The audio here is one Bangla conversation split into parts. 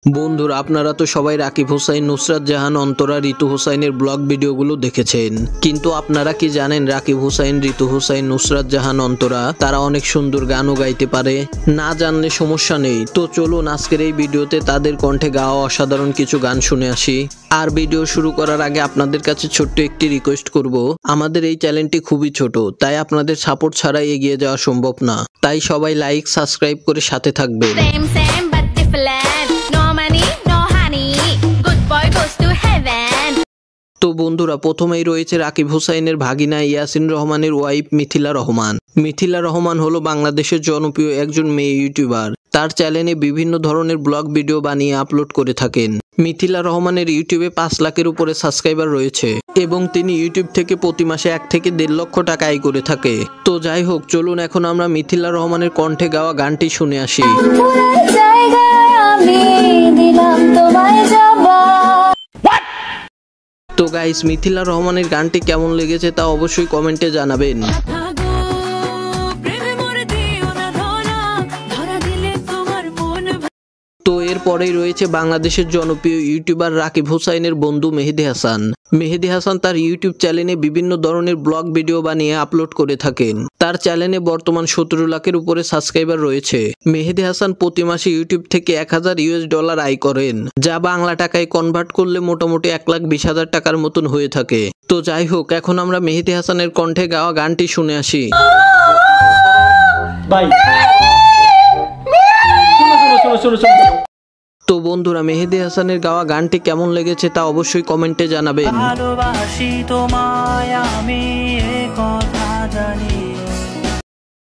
বন্ধুরা আপনারা তো সবাই রাকিব হোসাইন, নুসরাত জাহান, অন্তরা, ঋতু হোসাইনের ব্লগ ভিডিওগুলো দেখেছেন, কিন্তু আপনারা কি জানেন রাকিব হোসাইন, ঋতু হোসাইন, নুসরাত জাহান, অন্তরা তারা অনেক সুন্দর গানও গাইতে পারে? না জানলে সমস্যা নেই, তো চলুন আজকের এই ভিডিওতে তাদের কণ্ঠে গাওয়া অসাধারণ কিছু গান শুনে আসি। আর ভিডিও শুরু করার আগে আপনাদের কাছে ছোট্ট একটি রিকোয়েস্ট করব, আমাদের এই চ্যানেলটি খুবই ছোট, তাই আপনাদের সাপোর্ট ছাড়া এগিয়ে যাওয়া সম্ভব না, তাই সবাই লাইক সাবস্ক্রাইব করে সাথে থাকবেন। তো বন্ধুরা প্রথমেই রয়েছে রাকিব হোসাইনের ভাগিনা ইয়াসিন রহমানের ওয়াইফ মিথিলা রহমান। মিথিলা রহমান হলো বাংলাদেশের জনপ্রিয় একজন মেয়ে ইউটিউবার। তার চ্যানেলে বিভিন্ন ধরনের ব্লগ ভিডিও বানিয়ে আপলোড করে থাকেন। মিথিলা রহমানের ইউটিউবে 5 লাখের উপরে সাবস্ক্রাইবার রয়েছে এবং তিনি ইউটিউব থেকে প্রতি মাসে 1 থেকে 1.5 লক্ষ টাকা আয় করে থাকে। তো যাই হোক, চলুন এখন আমরা মিথিলা রহমানের কণ্ঠে গাওয়া গানটি শুনে আসি। তো গাইস, মিথিলা রহমানের গানটি কেমন লেগেছে তা অবশ্যই কমেন্টে জানাবেন। তো এরপরেই রয়েছে বাংলাদেশের জনপ্রিয় ইউটিউবার রাকিব হোসাইনের বন্ধু মেহেদী হাসান। মেহেদী হাসান তার ইউটিউব চ্যানেলে বিভিন্ন ধরনের ব্লগ ভিডিও বানিয়ে আপলোড করে থাকেন। তার চ্যানেলে বর্তমান 17 লাখের উপরে সাবস্ক্রাইবার রয়েছে। মেহেদী হাসান প্রতি মাসে ইউটিউব থেকে $1000 আয় করেন, যা বাংলা টাকায় কনভার্ট করলে মোটামুটি 1,20,000 টাকার মতন হয়ে থাকে। তো যাই হোক, এখন আমরা মেহেদী হাসানের কণ্ঠে গাওয়া গানটি শুনে আসি। তো বন্ধুরা মেহেদী হাসানের গাওয়া গানটি কেমন লেগেছে তা অবশ্যই কমেন্টে জানাবেন। ভালোবাসি তোমায় আমি, এই কথা জানি।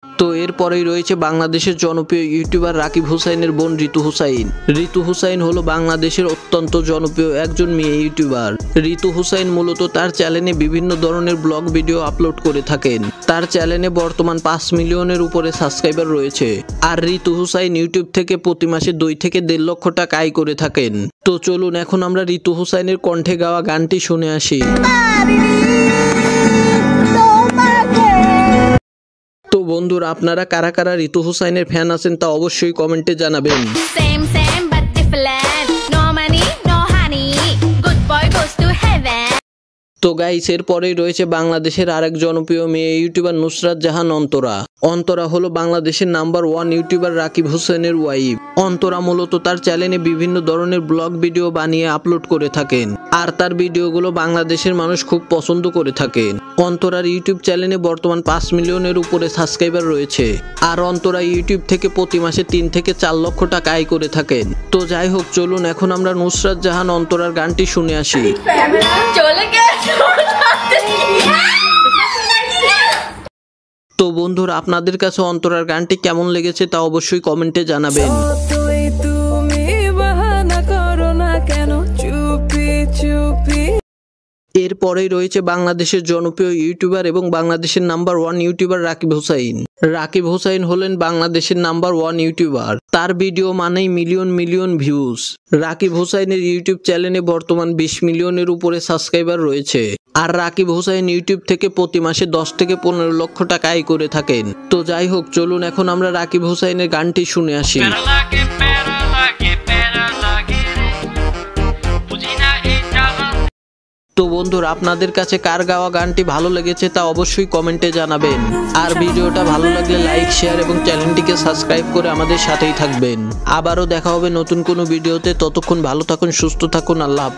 তো এরপরেই রয়েছে বাংলাদেশের জনপ্রিয় ইউটিউবার রাকিব হোসাইনের বোন ঋতু হোসাইন। ঋতু হোসাইন হলো বাংলাদেশের অত্যন্ত জনপ্রিয় একজন মেয়ে ইউটিউবার। ঋতু হোসাইন মূলত তার চ্যানেলে বিভিন্ন ধরনের ব্লগ ভিডিও আপলোড করে থাকেন। তার চ্যানেলে বর্তমান 5 মিলিয়নের উপরে সাবস্ক্রাইবার রয়েছে। আর ঋতু হোসাইন ইউটিউব থেকে প্রতি মাসে 2 থেকে 1.5 লক্ষ টাকা আয় করে থাকেন। তো চলুন এখন আমরা ঋতু হোসাইনের কণ্ঠে গাওয়া গানটি শুনে আসি। তো বন্ধুরা আপনারা কারা কারা ঋতু হোসাইনের ফ্যান আছেন তা অবশ্যই কমেন্টে জানাবেন। তো গাইস, এরপরেই রয়েছে বাংলাদেশের আরেক জনপ্রিয় মেয়ে ইউটিউবার নুসরাত জাহান অন্তরা। অন্তরা হলো বাংলাদেশের নাম্বার 1 ইউটিউবার রাকিব হোসেনের ওয়াইফ। অন্তরা মূলত তার চ্যানেলে বিভিন্ন ধরনের ব্লগ ভিডিও বানিয়ে আপলোড করে থাকেন, আর তার ভিডিওগুলো বাংলাদেশের মানুষ খুব পছন্দ করে থাকেন। অন্তরার ইউটিউব চ্যানেলে বর্তমান 5 মিলিয়নের উপরে সাবস্ক্রাইবার রয়েছে। আর অন্তরা ইউটিউব থেকে প্রতি মাসে 3 থেকে 4 লক্ষ টাকা আয় করে থাকেন। তো যাই হোক, চলুন এখন আমরা নুসরাত জাহান অন্তরার গানটি শুনে আসি। তো বন্ধুরা আপনাদের কাছে অন্তরার গানটি কেমন লেগেছে তা অবশ্যই কমেন্টে জানাবেন। এরপরেই রয়েছে বাংলাদেশের জনপ্রিয় ইউটিউবার এবং বাংলাদেশের নাম্বার 1 ইউটিউবার রাকিব হোসাইন। রাকিব হোসাইন হলেন বাংলাদেশের নাম্বার 1 ইউটিউবার। তার ভিডিও মানেই মিলিয়ন মিলিয়ন ভিউজ। রাকিব হোসাইনের ইউটিউব চ্যানেলে বর্তমান 20 মিলিয়নের উপরে সাবস্ক্রাইবার রয়েছে। আর রাকিব হোসাইন ইউটিউব থেকে প্রতি মাসে 10 থেকে 15 লক্ষ টাকা আয় করে থাকেন। তো যাই হোক, চলুন এখন আমরা রাকিব হোসাইনের গানটি শুনে আসি। তো বন্ধুরা আপনাদের কাছে কার গাওয়া গানটি ভালো লেগেছে তা অবশ্যই কমেন্টে জানাবেন। আর ভিডিওটা ভালো লাগলে লাইক, শেয়ার এবং চ্যানেলটিকে সাবস্ক্রাইব করে আমাদের সাথেই থাকবেন। আবারও দেখা হবে নতুন কোনো ভিডিওতে। ততক্ষণ ভালো থাকুন, সুস্থ থাকুন, আল্লাহ হাফেজ।